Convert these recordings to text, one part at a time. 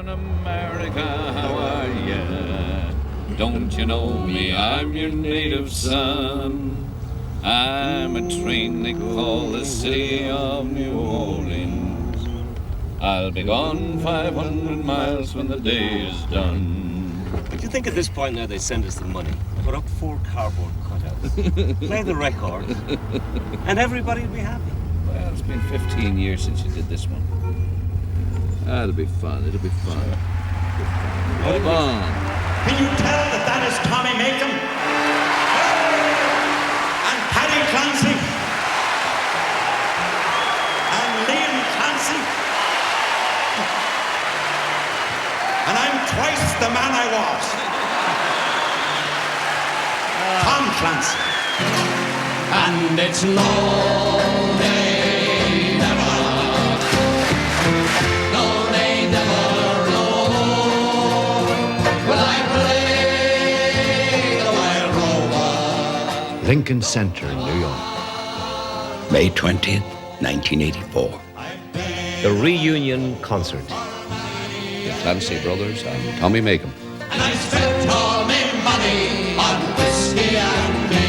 in America, how are ya? Don't you know me, I'm your native son. I'm a train they call the city of New Orleans. I'll be gone 500 miles when the day is done. Do you think at this point now they send us the money, put up 4 cardboard cutouts, play the record, and everybody will be happy? Well, it's been 15 years since you did this one. It'll be fun, it'll be fun. Hold on. Can you tell that is Tommy Makem? And Paddy Clancy? And Liam Clancy? And I'm twice the man I was. Tom Clancy. And it's no day never. No day never, no. Will I play the wild rover? Lincoln Center in New York. May 20th, 1984. The reunion concert. The Clancy brothers and Tommy Makem. And I spent all my money on whiskey and beer.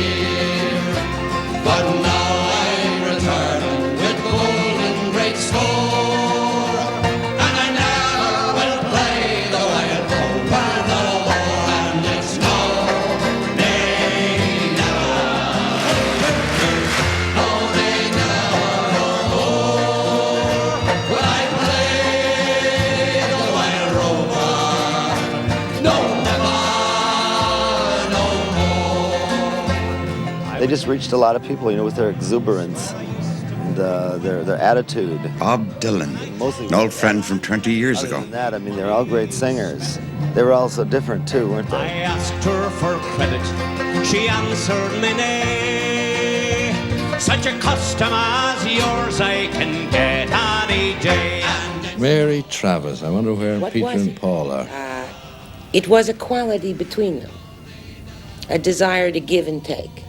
But now I return with gold in great store. And I never will play the wild rover no more. And it's no day never. No day never, no more. Will I play the wild rover? No, never, no more. They just reached a lot of people, with their exuberance and their attitude. Bob Dylan, Mostly an old friend from 20 years Other ago. than that, they're all great singers. They were all so different too, weren't I they? asked her for credit, she answered me nay. Such a custom as yours I can get any day. Mary Travers, I wonder where What Peter was and it? Paul are. It was a quality between them, a desire to give and take,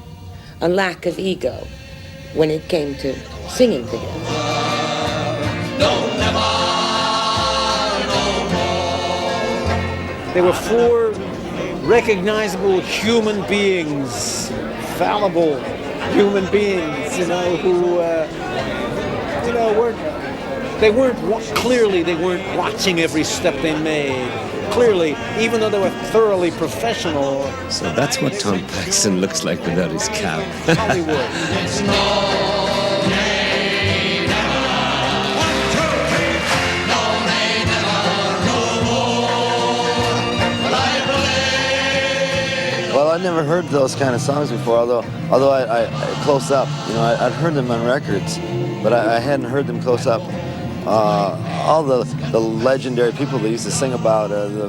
a lack of ego when it came to singing together. No, never, no more. They were 4 recognizable human beings, fallible human beings, who, clearly they weren't watching every step they made. Clearly, even though they were thoroughly professional. So that's what Tom Paxton looks like without his cap. Hollywood. It's no day never. 1, 2, 3. No day never, no more. Will I play? Well, I'd never heard those kind of songs before, although I close up, I'd heard them on records, but I hadn't heard them close up. All the legendary people they used to sing about, the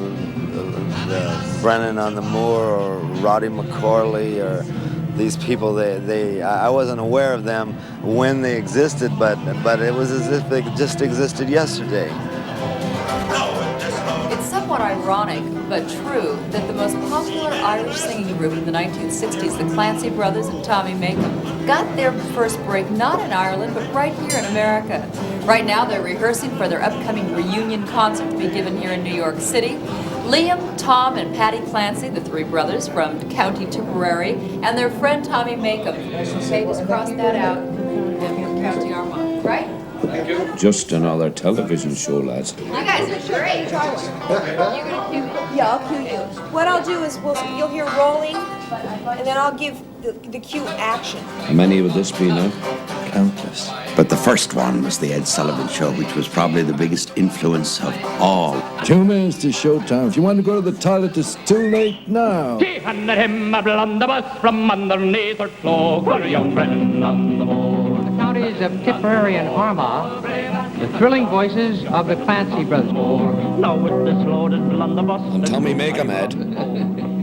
Brennan on the Moor or Roddy McCorley or these people, I wasn't aware of them when they existed, but it was as if they just existed yesterday. It's somewhat ironic, but true, that the most popular Irish singing group in the 1960s, the Clancy brothers and Tommy Makem, got their first break not in Ireland, but right here in America. Right now, they're rehearsing for their upcoming reunion concert to be given here in New York City. Liam, Tom, and Paddy Clancy, the 3 brothers from County Tipperary, and their friend Tommy Makem. Okay, just cross that out. County Armagh, right? Just another television show, lads. You guys are great. Try one. You're gonna cue me. Yeah, I'll cue you. What I'll do is you'll hear rolling, and then I'll give the cue action. How many would this be now? Countless. But the first one was the Ed Sullivan Show, which was probably the biggest influence of all. 2 minutes to showtime. If you want to go to the toilet, it's too late now. Handed him a blunderbuss from underneath her cloak for a young Brennan on the moor. The counties of Tipperary and Armagh, the thrilling voices of the Clancy brothers. Now with this loaded blunderbuss. I'm Tommy Makem, Ed.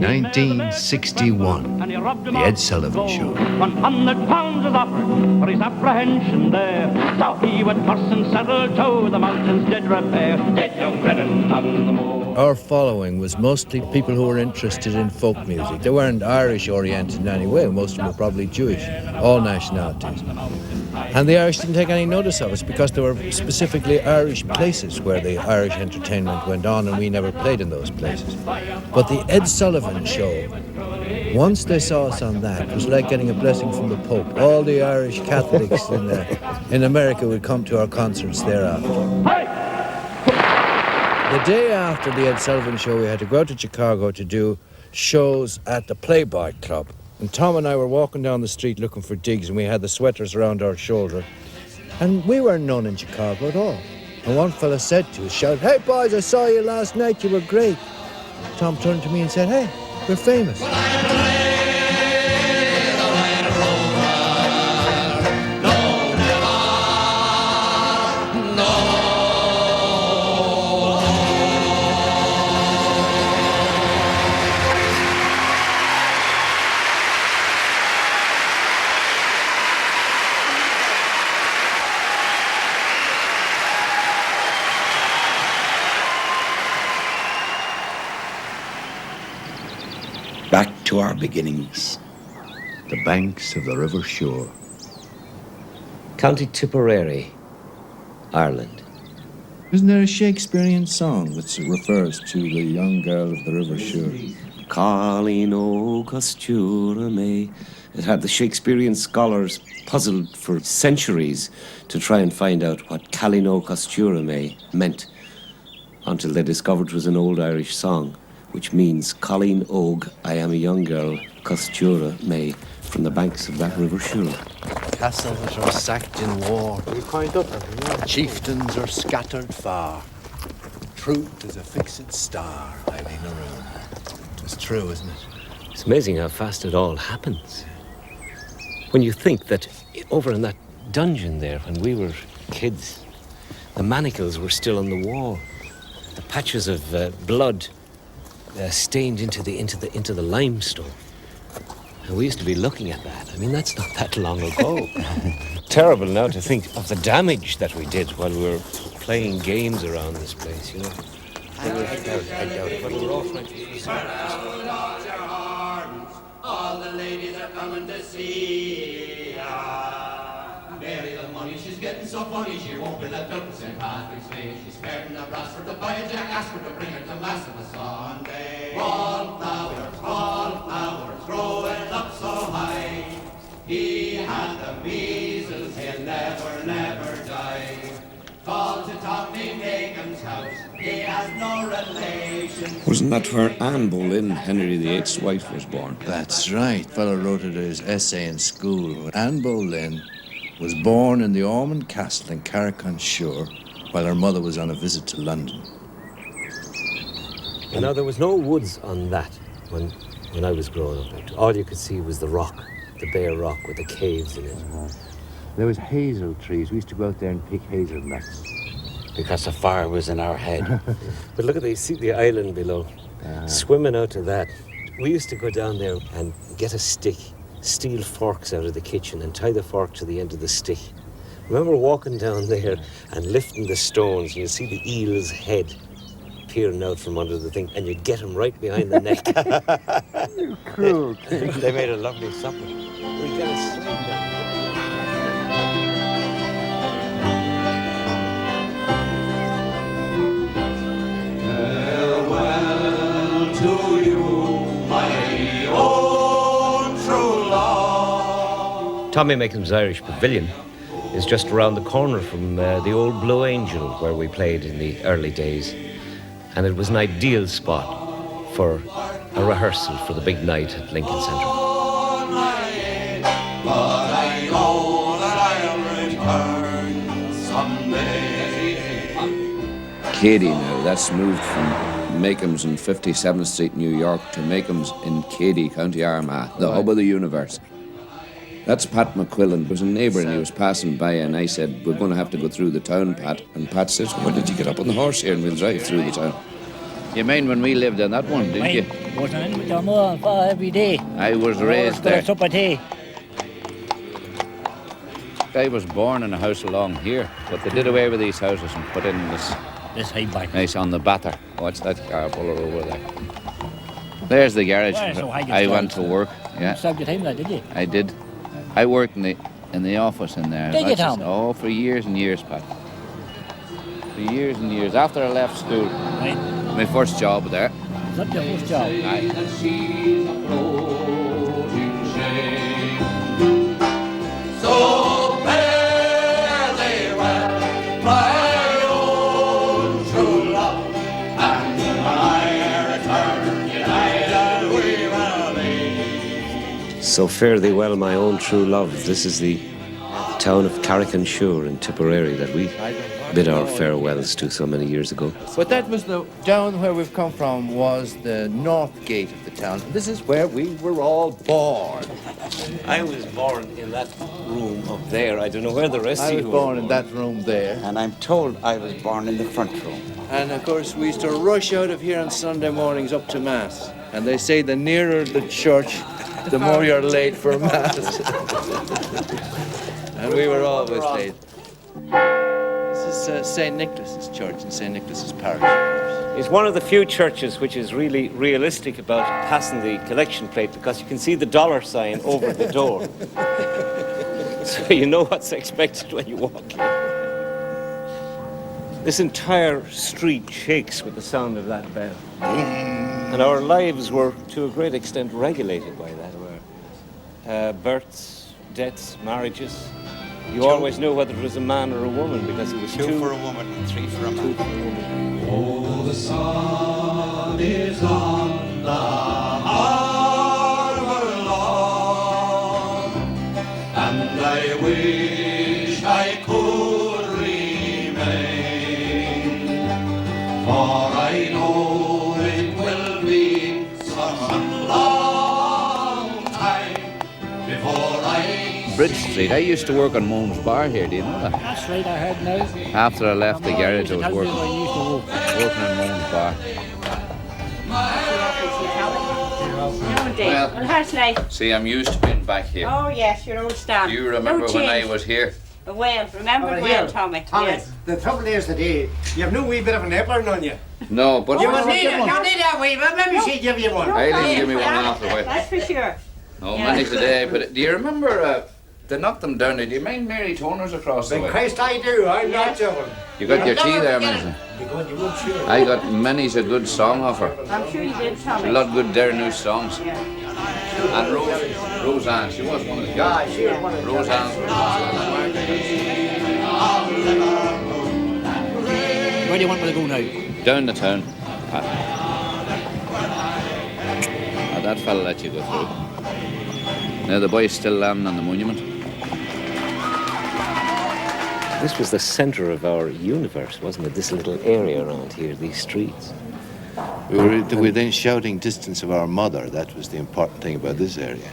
1961, The Ed Sullivan Show. 100 pounds is offered for his apprehension there. So he would curse and settle to the mountains did repair. Did young Brennan on the moor. Our following was mostly people who were interested in folk music. They weren't Irish oriented in any way. Most of them were probably Jewish, all nationalities. And the Irish didn't take any notice of us because there were specifically Irish places where the Irish entertainment went on, and we never played in those places. But the Ed Sullivan Show, once they saw us on that, it was like getting a blessing from the Pope. All the Irish Catholics in America would come to our concerts thereafter. The day after the Ed Sullivan Show, we had to go out to Chicago to do shows at the Playboy Club. And Tom and I were walking down the street looking for digs, and we had the sweaters around our shoulder. And we were none in Chicago at all. And one fella said to us, shouted, "Hey boys, I saw you last night, you were great." Tom turned to me and said, "Hey, we're famous." Back to our beginnings. The banks of the River Suir. County Tipperary, Ireland. Isn't there a Shakespearean song that refers to the young girl of the River Suir? Carrick-on-Suir. It had the Shakespearean scholars puzzled for centuries to try and find out what Carrick-on-Suir meant, until they discovered it was an old Irish song, which means Colleen Og, I am a young girl, Costura May, from the banks of that River Suir. Castles are sacked in war. Chieftains are scattered far. Truth is a fixed star, Eileen Aroon. It's true, isn't it? It's amazing how fast it all happens. When you think that over in that dungeon there, when we were kids, the manacles were still on the wall. The patches of blood stained into the limestone. And we used to be looking at that. I mean, that's not that long ago. Terrible now to think of the damage that we did while we were playing games around this place, you know. I doubt it. But we were all trying to spread out all your horns. All the ladies are coming to see ya. Mary the money, she's getting so funny, she won't be left out in St. Patrick's Day. She's pairing the brass for to buy a jack, ask her to bring her to mass on a Sunday. Wallflower, throwing up so high. He had the measles, he'll never die. Call to Tommy Makem's house, he has no relation. Wasn't that where Anne Boleyn, Henry VIII's wife, was born? That's right. Fellow wrote it in his essay in school. Anne Boleyn was born in the Ormond Castle in Carrick-on-Suir while her mother was on a visit to London. And now, there was no woods on that when I was growing up. All you could see was the rock, the bare rock with the caves in it. There was hazel trees. We used to go out there and pick hazelnuts. Because the fire was in our head. But look at see the island below. Swimming out to that. We used to go down there and get a stick, steal forks out of the kitchen and tie the fork to the end of the stick. Remember walking down there and lifting the stones, and you'd see the eel's head peering out from under the thing, and you'd get him right behind the neck. You cruel thing. They made a lovely supper. We got a slate down. Farewell to you, my own true love. Tommy Makem's Irish Pavilion is just around the corner from the old Blue Angel where we played in the early days. And it was an ideal spot for a rehearsal for the big night at Lincoln Centre. But I know that I'll return someday. Cady now, that's moved from Makem's in 57th Street, New York, to Makem's in Cady, County Armagh, the hub of the universe. That's Pat McQuillan, who was a neighbour, and he was passing by, and I said, "We're going to have to go through the town, Pat." And Pat says, "Why did you get up on the horse here and we'll drive through the town?" You mean when we lived on that one, didn't you? Was in with the mother and father every day. I was raised there. Sup of tea. I was born in a house along here, but they did away with these houses and put in this high back. Nice on the batter. What's that car puller over there? There's the garage. Well, so I went to work. Yeah. You served your time there, did you? I did. I worked in the in the office in there. Did you, Tom? Oh, for years and years, Pat. For years and years. After I left school, my first job there. Is that your first job? So fare thee well, my own true love, and when I return, united we will be. So fare thee well, my own true love. This is the town of Carrick-on-Suir in Tipperary that we bid our farewells to so many years ago. But that was down where we've come from was the north gate of the town. This is where we were all born. I was born in that room up there. I don't know where the rest of you were. I was born in that room there. And I'm told I was born in the front room. And of course, we used to rush out of here on Sunday mornings up to Mass. And they say the nearer the church, the more you're late for Mass. And we were always late. This is St. Nicholas's Church and St. Nicholas's Parish. It's one of the few churches which is really realistic about passing the collection plate because you can see the dollar sign over the door. So you know what's expected when you walk in. This entire street shakes with the sound of that bell. And our lives were, to a great extent, regulated by that. Births, deaths, marriages. You always knew whether it was a man or a woman because it was two for a woman and 3 for a man. Oh, the sun is on the harbour lawn, and I wish I could remain, for I know it will be some long time before I Bridge Street. I used to work on Moan's Bar here, do you know that? That's right, I heard now. After I left the garage, I was working on Moan's Bar. Well, how's life? See, I'm used to being back here. Oh, yes, your old stand. Do you remember when I was here? Well, remember when, Tommy? Tommy, Yes. the trouble is today, you have no wee bit of an apron on you. No, but... You need a wee bit. Maybe she'd give you one. I didn't give me one after a while. That's for sure. No, many today. But do you remember... they knocked them down. Do you mind Mary Toner's across the way? Christ, I do. I'm not joking. You got your tea there, Minson. I got many's a good song off her. I'm sure you did, Tommy. A lot of good Dare New songs. Yeah. And Roseanne, she was one of the girls. She was one of the Roseanne. Where do you want me to go now? Down the town. That fella let you go through. Now the boy's still landing on the monument. This was the centre of our universe, wasn't it? This little area around here, these streets. We were within shouting distance of our mother. That was the important thing about this area.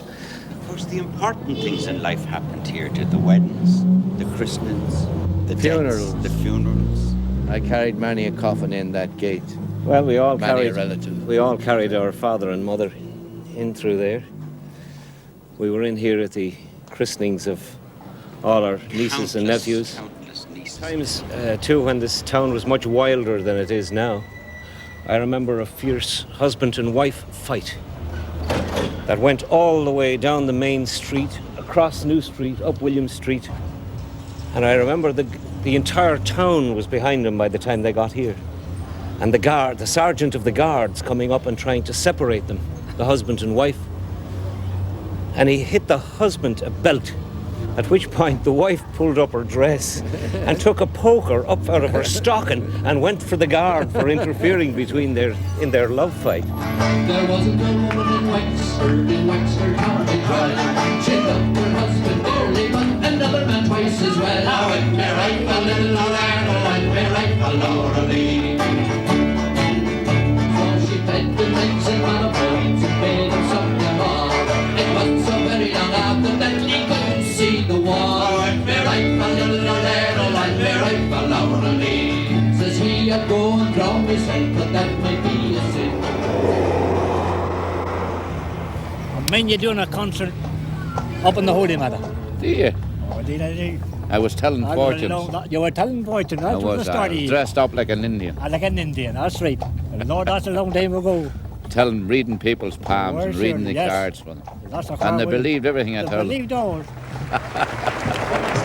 Of course, the important things in life happened here. The weddings, the christenings, the funerals. Deaths, the funerals. I carried many a coffin in that gate. Well, we all Many a relative. We all carried our father and mother in through there. We were in here at the christenings of all our nieces and nephews. Countless nieces. Times, too, when this town was much wilder than it is now. I remember a fierce husband and wife fight that went all the way down the main street, across New Street, up William Street. And I remember the entire town was behind them by the time they got here. And the sergeant of the guards coming up and trying to separate them, the husband and wife. And he hit the husband a belt, at which point the wife pulled up her dress and took a poker up out of her stocking and went for the guard for interfering in their love fight. There wasn't a woman in Wexford County Dry. She loved her husband dearly, but another man twice as well. Now went me right for little Lorraine, went me right for Laura Lee. So she fed the legs and ran a point and made him something more. It wasn't so very long after that he couldn't see the wall. Went me right for little Lorraine, went me right for Laura Lee. Says he, I'd go and drown myself, but that might be a sin. I mean, you're doing a concert up in the Holy Mother. Do you? Oh, did I do? I was telling fortunes. You were telling fortunes. I That's what the was story is. dressed up like an Indian. Like an Indian, that's right. And Lord, that's a long time ago. Reading people's palms and reading the cards for them. That's a And they car believed everything I They told them. believed all.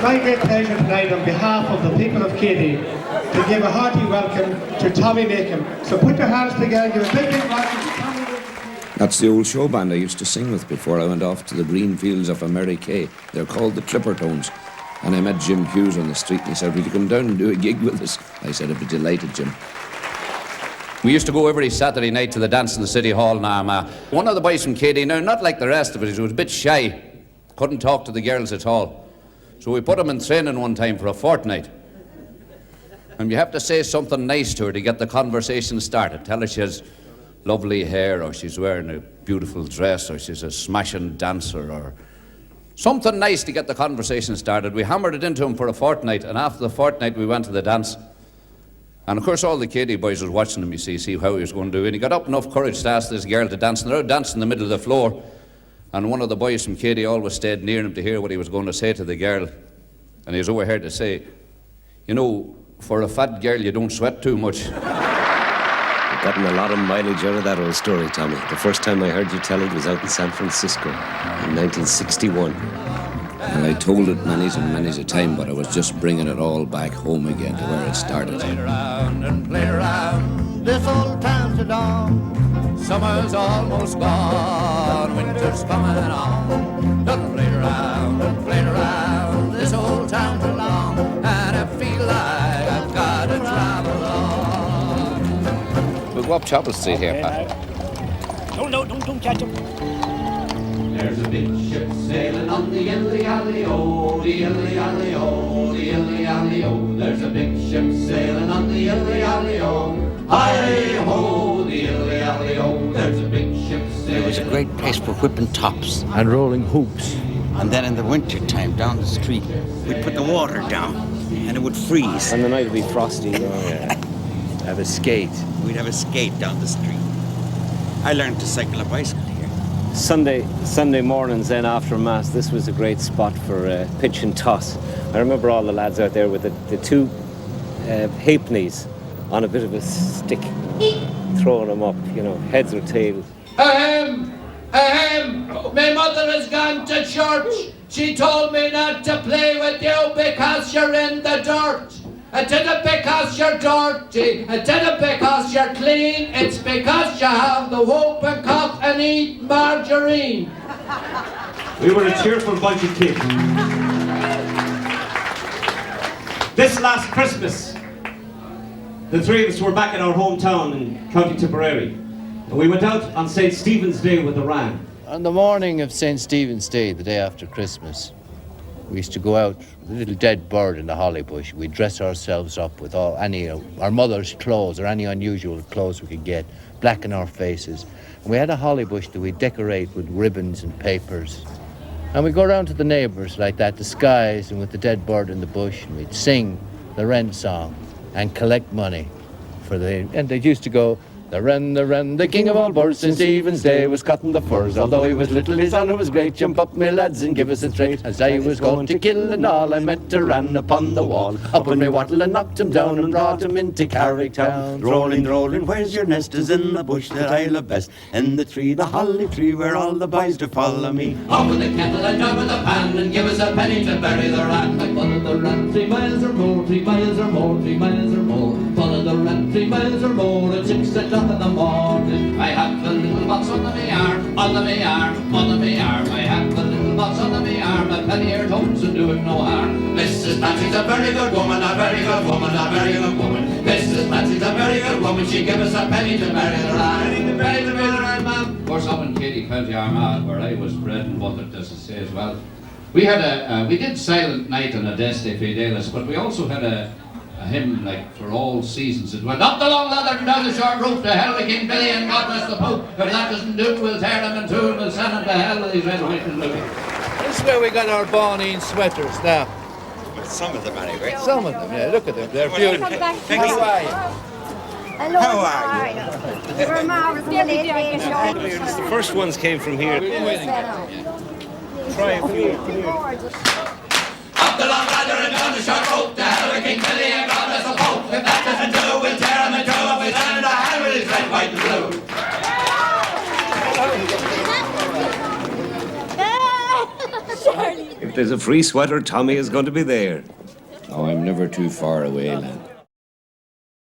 my great pleasure tonight on behalf of the people of Katy to give a hearty welcome to Tommy Makem. So put your hands together and give a big welcome to Tommy Makem. That's the old show band I used to sing with before I went off to the green fields of America. They're called the Clippertones. And I met Jim Hughes on the street and he said, "Will you come down and do a gig with us?" I said, "I'd be delighted, Jim." We used to go every Saturday night to the dance in the City Hall in Armagh. One of the boys from Katy, now not like the rest of us, he was a bit shy, couldn't talk to the girls at all. So we put him in training one time for a fortnight. And you have to say something nice to her to get the conversation started. Tell her she has lovely hair, or she's wearing a beautiful dress, or she's a smashing dancer, or something nice to get the conversation started. We hammered it into him for a fortnight, and after the fortnight we went to the dance. And of course all the Katy boys was watching him, you see how he was going to do. And he got up enough courage to ask this girl to dance, and they're out dancing in the middle of the floor. And one of the boys from Katy always stayed near him to hear what he was going to say to the girl. And he was overheard to say, "You know, for a fat girl you don't sweat too much." I've gotten a lot of mileage out of that old story, Tommy. The first time I heard you tell it was out in San Francisco in 1961. And I told it many's and many's a time, but I was just bringing it all back home again to where it started. Play around and play around this old town to dawn. Summer's almost gone, winter's coming on. Done played around and played around this old town too long, and I feel like I've got to travel on. We'll go up Chapel Street here, Pat. Don't catch him. There's a big ship sailing on the Illy-Alley-O, the Illy-Alley-O, the Illy-Alley-O. There's a big ship sailing on the Illy-Alley-O. Hi-ho, the Illy-Alley-O. There's a big ship sailing. It was a great place for whipping tops. And rolling hoops. And then in the winter time, down the street, we'd put the water down, and it would freeze. And the night would be frosty. Have a skate. We'd have a skate down the street. I learned to cycle a bicycle here. Sunday mornings then after Mass, this was a great spot for pitch and toss. I remember all the lads out there with the two halfpennies on a bit of a stick, throwing them up, heads or tails. Ahem! Ahem! My mother has gone to church. She told me not to play with you because you're in the dirt. It isn't because you're dirty, it isn't because you're clean, it's because you have the whooping cough and eat margarine. We were a cheerful bunch of kids. This last Christmas, the three of us were back in our hometown in County Tipperary. And we went out on St. Stephen's Day with the Ram. On the morning of St. Stephen's Day, the day after Christmas, we used to go out with a little dead bird in the holly bush. We'd dress ourselves up with any of our mother's clothes or any unusual clothes we could get, blacken our faces. And we had a holly bush that we'd decorate with ribbons and papers. And we'd go around to the neighbours like that, disguised and with the dead bird in the bush, and we'd sing the wren song and collect money for and they used to go, "The wren, the king of all birds, St. Stephen's Day was cutting the furs. Although he was little, his honour was great. Jump up, me lads, and give us a straight. As I was going to kill and all, I met a wren upon the wall. Up in me wattle and knocked him down and brought him into Carrick-town. Rolling, rolling, where's your nest? Is in the bush that I love best. In the tree, the holly tree, where all the boys do follow me. Up with the kettle and down with the pan, and give us a penny to bury the rat. I follow the rat 3 miles or more, 3 miles or more, 3 miles or more. Follow the rat 3 miles or more at 6 o'clock in the morning. I have a little box under my arm, under my arm, under my arm. I have a little box under my arm, a penny or tones and do him no harm. Mrs. Clancy's a very good woman, a very good woman, a very good woman. Mrs. Clancy's a very good woman, she give us a penny to bury the rat. Penny to bury the rat, ma'am. Of course, up in Katy, County Armagh, where I was bred and buttered, as I say as well. We had we did Silent Night and Adeste Fidelis, but we also had a hymn like for all seasons. It went up the long ladder and down the short roof to hell with King Billy and God bless the Pope. If that doesn't do, we'll tear them in two and we'll send them to hell with these red, white and blue. This is where we got our Bonine sweaters now. Well, some of them anyway. Some of them, yeah. Look at them. They're beautiful. How are you? Hello. How are you? We're marvellous. The first ones came from here. Try a few. Up the long ladder and down the short rope to hell with King Billy and God bless the Pope. If that doesn't do, we'll tear them in two and we'll send them to hell with his red, white and blue. If there's a free sweater, Tommy is going to be there. Oh, I'm never too far away, man.